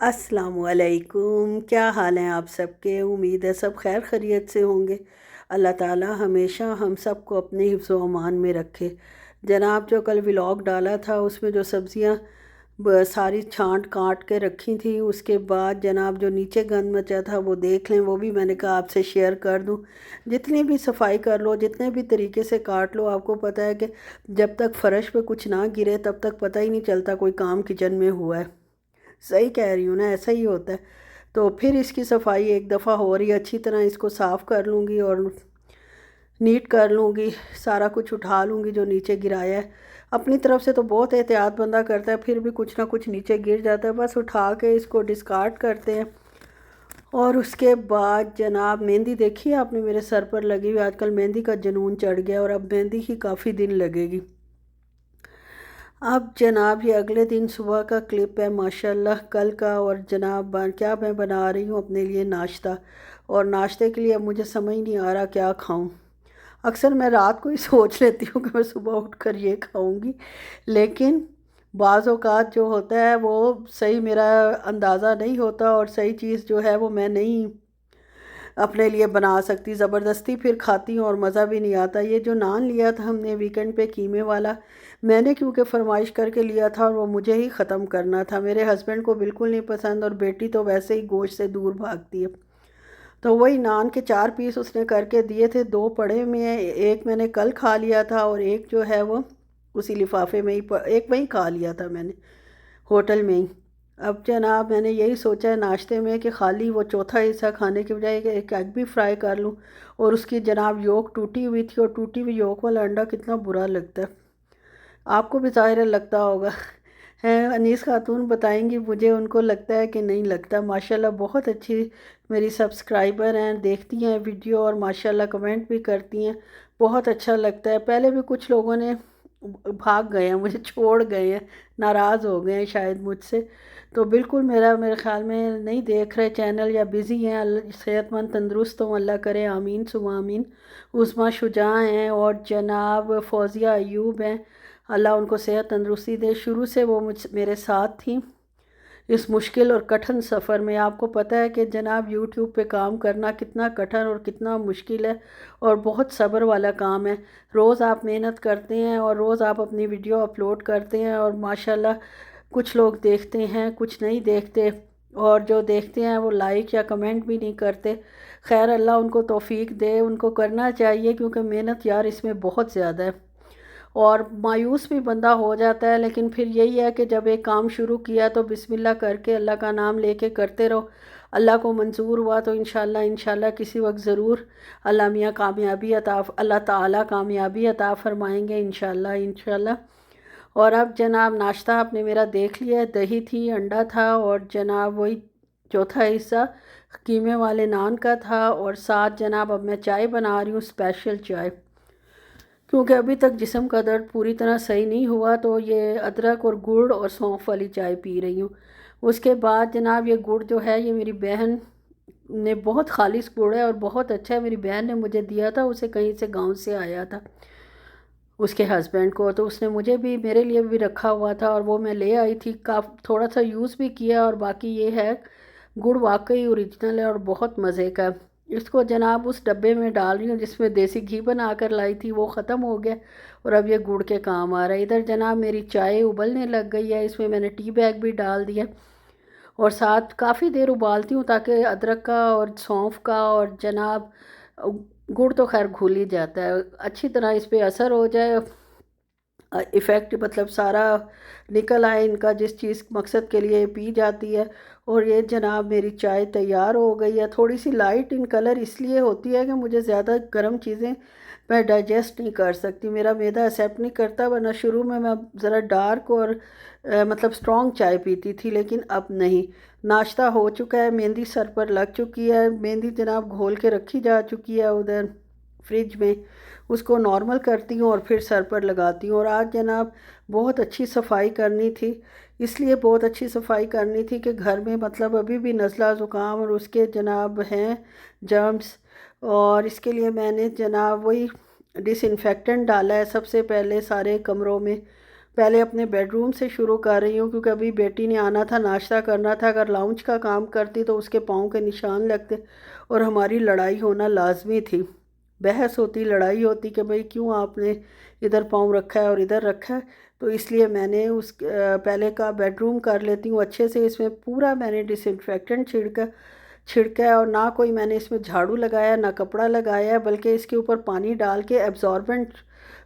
अस्सलामुअलैकुम। क्या हाल हैं आप सबके? उम्मीद है सब खैर खैरियत से होंगे। अल्लाह ताला हमेशा हम सबको अपने हिफ्ज़ व अमान में रखे। जनाब जो कल व्लॉग डाला था उसमें जो सब्ज़ियाँ सारी छांट काट के रखी थी, उसके बाद जनाब जो नीचे गंद मचा था वो देख लें, वो भी मैंने कहा आपसे शेयर कर दूं। जितनी भी सफाई कर लो, जितने भी तरीके से काट लो, आपको पता है कि जब तक फ़र्श पे कुछ ना गिरे तब तक पता ही नहीं चलता कोई काम किचन में हुआ है। सही कह रही हूँ ना, ऐसा ही होता है। तो फिर इसकी सफाई एक दफ़ा हो रही है, अच्छी तरह इसको साफ़ कर लूँगी और नीट कर लूँगी, सारा कुछ उठा लूँगी जो नीचे गिराया है। अपनी तरफ से तो बहुत एहतियात बंदा करता है, फिर भी कुछ ना कुछ नीचे गिर जाता है, बस उठा के इसको डिस्कार्ड करते हैं। और उसके बाद जनाब मेहंदी देखी है आपने मेरे सर पर लगी हुई? आजकल मेहंदी का जुनून चढ़ गया और अब मेहंदी ही काफ़ी दिन लगेगी। अब जनाब ये अगले दिन सुबह का क्लिप है माशाल्लाह कल का। और जनाब क्या मैं बना रही हूँ अपने लिए नाश्ता, और नाश्ते के लिए अब मुझे समझ नहीं आ रहा क्या खाऊं। अक्सर मैं रात को ही सोच लेती हूँ कि मैं सुबह उठकर ये खाऊंगी, लेकिन बाज़ औक़ात जो होता है वो सही मेरा अंदाज़ा नहीं होता और सही चीज़ जो है वो मैं नहीं अपने लिए बना सकती, ज़बरदस्ती फिर खाती हूँ और मज़ा भी नहीं आता। ये जो नान लिया था हमने वीकेंड पे कीमे वाला, मैंने क्योंकि फ़रमाइश करके लिया था और वो मुझे ही ख़त्म करना था। मेरे हस्बैंड को बिल्कुल नहीं पसंद और बेटी तो वैसे ही गोश्त से दूर भागती है। तो वही नान के 4 पीस उसने करके दिए थे, 2 पड़े हुए हैं, एक मैंने कल खा लिया था और एक जो है वो उसी लिफ़ाफ़े में ही एक वहीं खा लिया था मैंने, होटल में ही। अब जनाब मैंने यही सोचा है नाश्ते में कि खाली वो चौथा हिस्सा खाने के बजाय एक एग भी फ्राई कर लूँ। और उसकी जनाब योक टूटी हुई थी, और टूटी हुई योक वाला अंडा कितना बुरा लगता है, आपको भी ज़ाहिर है लगता होगा। हैं अनीस खातून बताएंगी मुझे, उनको लगता है कि नहीं लगता। माशाल्लाह बहुत अच्छी मेरी सब्सक्राइबर हैं, देखती हैं वीडियो और माशाल्लाह कमेंट भी करती हैं। बहुत अच्छा लगता है। पहले भी कुछ लोगों ने भाग गए हैं, मुझे छोड़ गए हैं, नाराज़ हो गए हैं शायद मुझसे। तो बिल्कुल मेरे ख़्याल में नहीं देख रहे चैनल या बिज़ी हैं। सेहतमंद तंदुरुस्त हों, अल्लाह करे, आमीन सुमा आमीन। उस्मा शुजा हैं और जनाब फौजिया अयूब हैं, अल्लाह उनको सेहत तंदुरुस्ती दे। शुरू से वो मेरे साथ थी इस मुश्किल और कठिन सफ़र में। आपको पता है कि जनाब यूट्यूब पे काम करना कितना कठिन और कितना मुश्किल है, और बहुत सब्र वाला काम है। रोज़ आप मेहनत करते हैं और रोज़ आप अपनी वीडियो अपलोड करते हैं, और माशाल्लाह कुछ लोग देखते हैं, कुछ नहीं देखते, और जो देखते हैं वो लाइक या कमेंट भी नहीं करते। खैर अल्लाह उनको तौफीक दे, उनको करना चाहिए क्योंकि मेहनत यार इसमें बहुत ज़्यादा है। और मायूस भी बंदा हो जाता है, लेकिन फिर यही है कि जब एक काम शुरू किया तो बिस्मिल्लाह करके अल्लाह का नाम लेके करते रहो। अल्लाह को मंजूर हुआ तो इंशाल्लाह इंशाल्लाह किसी वक्त ज़रूर अल्लाह मियाँ कामयाबी अता, अल्लाह ताला कामयाबी अता फरमाएंगे इंशाल्लाह इंशाल्लाह। और अब जनाब नाश्ता आपने मेरा देख लिया है, दही थी, अंडा था, और जनाब वही चौथा हिस्सा कीमे वाले नान का था। और साथ जनाब अब मैं चाय बना रही हूँ, स्पेशल चाय, क्योंकि अभी तक जिस्म का दर्द पूरी तरह सही नहीं हुआ, तो ये अदरक और गुड़ और सौंफ वाली चाय पी रही हूँ। उसके बाद जनाब ये गुड़ जो है ये मेरी बहन ने, बहुत खालिश गुड़ है और बहुत अच्छा है, मेरी बहन ने मुझे दिया था, उसे कहीं से गांव से आया था उसके हस्बैंड को, तो उसने मुझे भी, मेरे लिए भी रखा हुआ था और वो मैं ले आई थी। थोड़ा सा यूज़ भी किया, और बाकी ये है गुड़ वाकई ओरिजिनल है और बहुत मज़े का। इसको जनाब उस डब्बे में डाल रही हूँ जिसमें देसी घी बना कर लाई थी, वो ख़त्म हो गया और अब ये गुड़ के काम आ रहा है। इधर जनाब मेरी चाय उबलने लग गई है, इसमें मैंने टी बैग भी डाल दिया, और साथ काफ़ी देर उबालती हूँ ताकि अदरक का और सौंफ का और जनाब गुड़ तो खैर घुल ही जाता है, अच्छी तरह इस पर असर हो जाए, इफ़ेक्ट मतलब सारा निकल आए इनका, जिस चीज़ मकसद के लिए पी जाती है। और ये जनाब मेरी चाय तैयार हो गई है। थोड़ी सी लाइट इन कलर इसलिए होती है कि मुझे ज़्यादा गर्म चीज़ें मैं डाइजेस्ट नहीं कर सकती, मेरा मैदा एक्सेप्ट नहीं करता, वरना शुरू में मैं ज़रा डार्क और मतलब स्ट्रॉन्ग चाय पीती थी, लेकिन अब नहीं। नाश्ता हो चुका है, मेहंदी सर पर लग चुकी है, मेहंदी जनाब घोल के रखी जा चुकी है उधर फ्रिज में, उसको नॉर्मल करती हूँ और फिर सर पर लगाती हूँ। और आज जनाब बहुत अच्छी सफाई करनी थी, इसलिए बहुत अच्छी सफाई करनी थी कि घर में मतलब अभी भी नज़ला ज़ुकाम और उसके जनाब हैं जर्म्स, और इसके लिए मैंने जनाब वही डिसइंफेक्टेंट डाला है सबसे पहले सारे कमरों में। पहले अपने बेडरूम से शुरू कर रही हूँ, क्योंकि अभी बेटी ने आना था, नाश्ता करना था। अगर लाउंज का काम करती तो उसके पाँव के निशान लगते और हमारी लड़ाई होना लाजमी थी। बहस होती, लड़ाई होती कि भाई क्यों आपने इधर पाँव रखा है और इधर रखा है। तो इसलिए मैंने पहले का बेडरूम कर लेती हूँ अच्छे से। इसमें पूरा मैंने डिसइंफेक्टेंट छिड़का है, और ना कोई मैंने इसमें झाड़ू लगाया ना कपड़ा लगाया है, बल्कि इसके ऊपर पानी डाल के एब्जॉर्बेंट,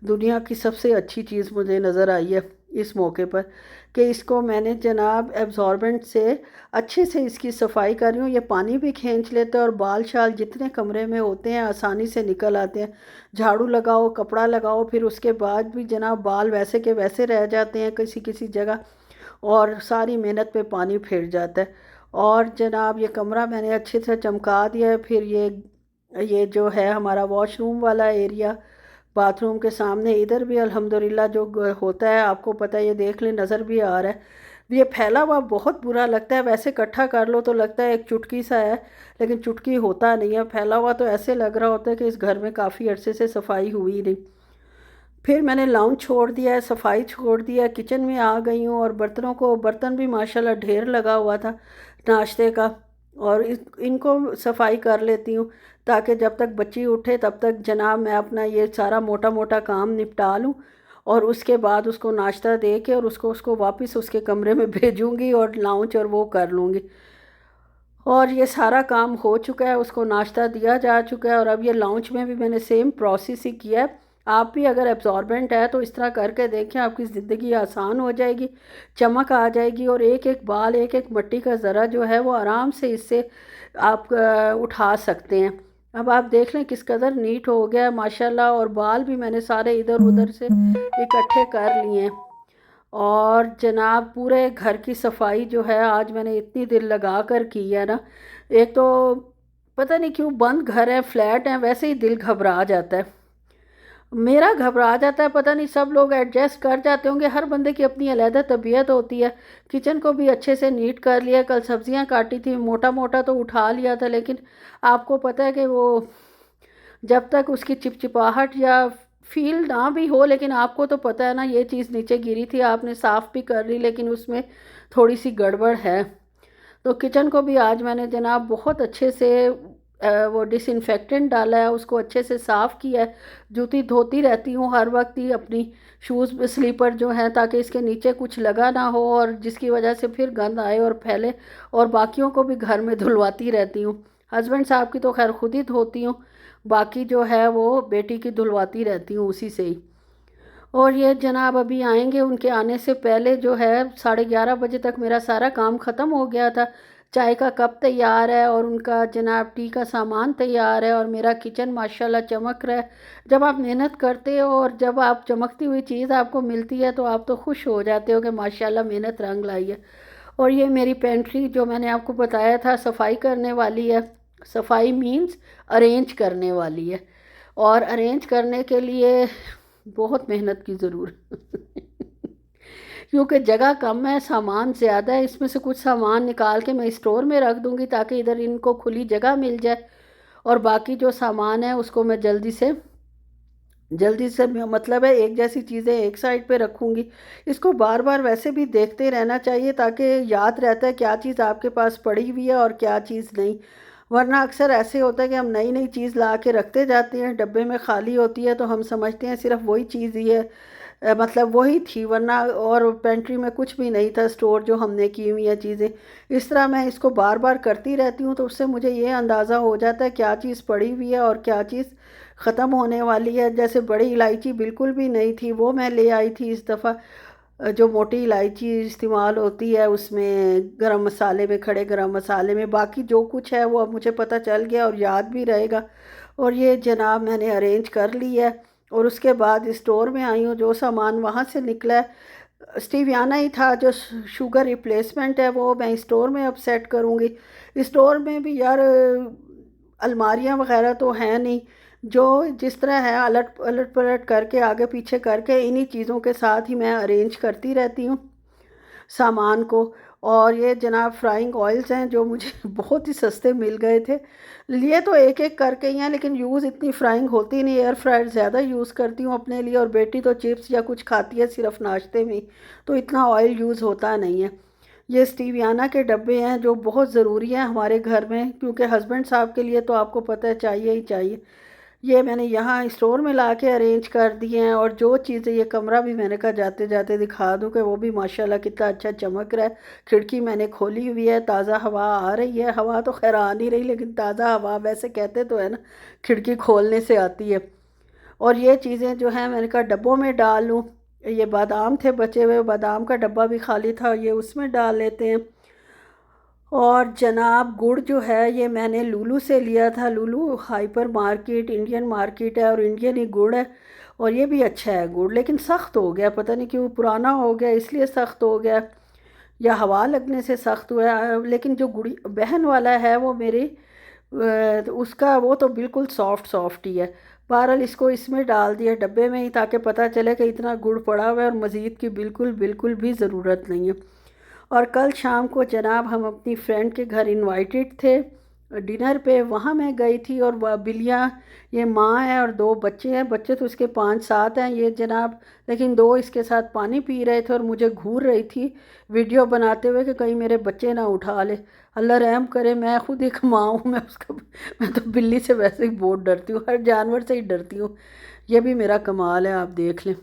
दुनिया की सबसे अच्छी चीज़ मुझे नज़र आई है इस मौके पर, कि इसको मैंने जनाब एब्जॉर्बेंट से अच्छे से इसकी सफाई कर रही हूँ। ये पानी भी खींच लेता है और बाल शाल जितने कमरे में होते हैं आसानी से निकल आते हैं। झाड़ू लगाओ, कपड़ा लगाओ, फिर उसके बाद भी जनाब बाल वैसे के वैसे रह जाते हैं किसी किसी जगह, और सारी मेहनत पे पानी फिर जाता है। और जनाब ये कमरा मैंने अच्छे से चमका दिया है। फिर ये जो है हमारा वॉशरूम वाला एरिया, बाथरूम के सामने, इधर भी अल्हम्दुलिल्लाह जो होता है, आपको पता है, ये देख ले नज़र भी आ रहा है। ये फैला हुआ बहुत बुरा लगता है, वैसे इकट्ठा कर लो तो लगता है एक चुटकी सा है, लेकिन चुटकी होता नहीं है। फैला हुआ तो ऐसे लग रहा होता है कि इस घर में काफ़ी अरसे से सफाई हुई नहीं। फिर मैंने लाउंज छोड़ दिया है, सफाई छोड़ दिया, किचन में आ गई हूँ। और बर्तन भी माशाल्लाह ढेर लगा हुआ था नाश्ते का, और इनको सफाई कर लेती हूँ, ताकि जब तक बच्ची उठे तब तक जनाब मैं अपना ये सारा मोटा मोटा काम निपटा लूँ, और उसके बाद उसको नाश्ता दे के और उसको उसको वापस उसके कमरे में भेजूँगी और लाउंज और वो कर लूँगी। और ये सारा काम हो चुका है, उसको नाश्ता दिया जा चुका है, और अब ये लाउंज में भी मैंने सेम प्रोसेस ही किया है। आप भी अगर एब्जॉर्बेंट है तो इस तरह करके देखें, आपकी ज़िंदगी आसान हो जाएगी, चमक आ जाएगी, और एक एक बाल, एक एक मट्टी का ज़रा जो है वो आराम से इससे आप उठा सकते हैं। अब आप देख लें किस कदर नीट हो गया है माशाल्लाह। और बाल भी मैंने सारे इधर उधर से इकट्ठे कर लिए हैं। और जनाब पूरे घर की सफाई जो है आज मैंने इतनी दिल लगा कर की है ना। एक तो पता नहीं क्यों, बंद घर है, फ्लैट है, वैसे ही दिल घबरा जाता है। मेरा घबरा जाता है, पता नहीं सब लोग एडजस्ट कर जाते होंगे, हर बंदे की अपनी अलहदा तबीयत होती है। किचन को भी अच्छे से नीट कर लिया, कल सब्जियां काटी थी, मोटा मोटा तो उठा लिया था, लेकिन आपको पता है कि वो जब तक उसकी चिपचिपाहट या फील ना भी हो, लेकिन आपको तो पता है ना, ये चीज़ नीचे गिरी थी, आपने साफ़ भी कर ली, लेकिन उसमें थोड़ी सी गड़बड़ है। तो किचन को भी आज मैंने जनाब बहुत अच्छे से वो डिसइंफेक्टेंट डाला है, उसको अच्छे से साफ़ किया है। जूती धोती रहती हूँ हर वक्त ही अपनी, शूज़ स्लीपर जो हैं, ताकि इसके नीचे कुछ लगा ना हो और जिसकी वजह से फिर गंद आए और फैले। और बाकियों को भी घर में धुलवाती रहती हूँ। हस्बैंड साहब की तो खैर खुद ही धोती हूँ, बाकी जो है वो बेटी की धुलवाती रहती हूँ उसी से ही। और ये जनाब अभी आएंगे, उनके आने से पहले जो है 11:30 बजे तक मेरा सारा काम ख़त्म हो गया था। चाय का कप तैयार है और उनका जनाब टी का सामान तैयार है, और मेरा किचन माशाल्लाह चमक रहा है। जब आप मेहनत करते हो और जब आप चमकती हुई चीज़ आपको मिलती है तो आप तो खुश हो जाते हो कि माशाल्लाह मेहनत रंग लाई है। और ये मेरी पेंट्री जो मैंने आपको बताया था सफाई करने वाली है। सफाई मीन्स अरेंज करने वाली है, और अरेंज करने के लिए बहुत मेहनत की ज़रूरत क्योंकि जगह कम है, सामान ज़्यादा है। इसमें से कुछ सामान निकाल के मैं स्टोर में रख दूँगी ताकि इधर इनको खुली जगह मिल जाए, और बाकी जो सामान है उसको मैं जल्दी से मतलब है एक जैसी चीज़ें एक साइड पे रखूँगी। इसको बार बार वैसे भी देखते रहना चाहिए, ताकि याद रहता है क्या चीज़ आपके पास पड़ी हुई है और क्या चीज़ नहीं। वरना अक्सर ऐसे होता है कि हम नई नई चीज़ ला के रखते जाते हैं, डब्बे में खाली होती है तो हम समझते हैं सिर्फ वही चीज़ ही है, मतलब वही थी, वरना और पेंट्री में कुछ भी नहीं था स्टोर जो हमने की हुई है चीज़ें। इस तरह मैं इसको बार बार करती रहती हूँ, तो उससे मुझे ये अंदाज़ा हो जाता है क्या चीज़ पड़ी हुई है और क्या चीज़ ख़त्म होने वाली है। जैसे बड़ी इलायची बिल्कुल भी नहीं थी, वो मैं ले आई थी इस दफ़ा। जो मोटी इलायची इस्तेमाल होती है उसमें, गरम मसाले में, खड़े गरम मसाले में, बाकी जो कुछ है वो अब मुझे पता चल गया और याद भी रहेगा। और ये जनाब मैंने अरेंज कर ली है। और उसके बाद स्टोर में आई हूँ, जो सामान वहाँ से निकला है स्टीवियाना ही था, जो शुगर रिप्लेसमेंट है, वो मैं स्टोर में अब सेट करूँगी। स्टोर में भी यार अलमारियाँ वगैरह तो हैं नहीं, जो जिस तरह है अलट अलट पलट करके आगे पीछे करके इन्हीं चीज़ों के साथ ही मैं अरेंज करती रहती हूँ सामान को। और ये जनाब फ्राइंग ऑयल्स हैं जो मुझे बहुत ही सस्ते मिल गए थे। लिए तो एक एक करके ही हैं, लेकिन यूज़ इतनी फ्राइंग होती नहीं, एयर फ्रायर ज़्यादा यूज़ करती हूँ अपने लिए, और बेटी तो चिप्स या कुछ खाती है सिर्फ नाश्ते में, तो इतना ऑयल यूज़ होता नहीं है। ये स्टीवियाना के डब्बे हैं जो बहुत ज़रूरी हैं हमारे घर में, क्योंकि हस्बैंड साहब के लिए तो आपको पता है चाहिए ही चाहिए। ये मैंने यहाँ स्टोर में ला के अरेंज कर दिए हैं, और जो चीज़ें, ये कमरा भी मैंने कहा जाते जाते दिखा दूँ कि वो भी माशाल्लाह कितना अच्छा चमक रहा है। खिड़की मैंने खोली हुई है, ताज़ा हवा आ रही है। हवा तो खैर आ नहीं रही, लेकिन ताज़ा हवा वैसे कहते तो है ना, खिड़की खोलने से आती है। और ये चीज़ें जो हैं मैंने कहा डब्बों में डाल लूँ। ये बादाम थे बचे हुए, बादाम का डब्बा भी खाली था, ये उसमें डाल लेते हैं। और जनाब गुड़ जो है ये मैंने लुलु से लिया था। लुलु हाइपर मार्केट इंडियन मार्केट है, और इंडियन ही गुड़ है। और ये भी अच्छा है गुड़, लेकिन सख्त हो गया, पता नहीं क्यों, पुराना हो गया इसलिए सख्त हो गया, या हवा लगने से सख्त हुआ है। लेकिन जो गुड़ी बहन वाला है वो मेरी तो उसका वो तो बिल्कुल सॉफ्ट सॉफ्ट ही है। बहरहाल इसको इसमें डाल दिया डब्बे में ही, ताकि पता चले कि इतना गुड़ पड़ा हुआ है, और मज़ीद की बिल्कुल बिल्कुल भी ज़रूरत नहीं है। और कल शाम को जनाब हम अपनी फ्रेंड के घर इनवाइटेड थे डिनर पे, वहाँ मैं गई थी। और वह बिल्लियाँ, ये माँ है और दो बच्चे हैं, बच्चे तो इसके 5-7 हैं ये जनाब, लेकिन दो इसके साथ पानी पी रहे थे और मुझे घूर रही थी वीडियो बनाते हुए कि कहीं मेरे बच्चे ना उठा ले। अल्लाह रहम करे, मैं खुद एक माँ हूँ, मैं उसका, मैं तो बिल्ली से वैसे ही बहुत डरती हूँ, हर जानवर से ही डरती हूँ। ये भी मेरा कमाल है, आप देख लें।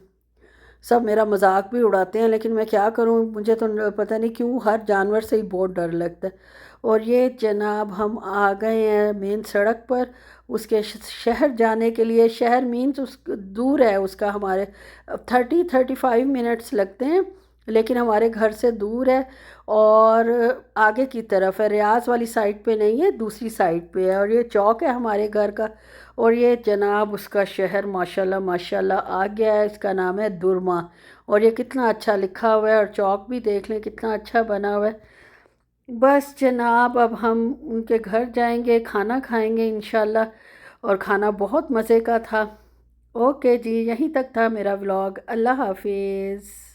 सब मेरा मजाक भी उड़ाते हैं, लेकिन मैं क्या करूं, मुझे तो पता नहीं क्यों हर जानवर से ही बहुत डर लगता है। और ये जनाब हम आ गए हैं मेन सड़क पर, उसके शहर जाने के लिए। शहर मीन्स उस दूर है उसका, हमारे 30-35 मिनट्स लगते हैं, लेकिन हमारे घर से दूर है। और आगे की तरफ है, रियाज वाली साइड पे नहीं है, दूसरी साइड पे है। और ये चौक है हमारे घर का। और ये जनाब उसका शहर माशाल्लाह माशाल्लाह आ गया है, इसका नाम है दुरमा। और ये कितना अच्छा लिखा हुआ है, और चौक भी देख लें कितना अच्छा बना हुआ है। बस जनाब अब हम उनके घर जाएंगे, खाना खाएंगे इंशाल्लाह। और खाना बहुत मज़े का था। ओके जी, यहीं तक था मेरा व्लॉग। अल्लाह हाफिज़।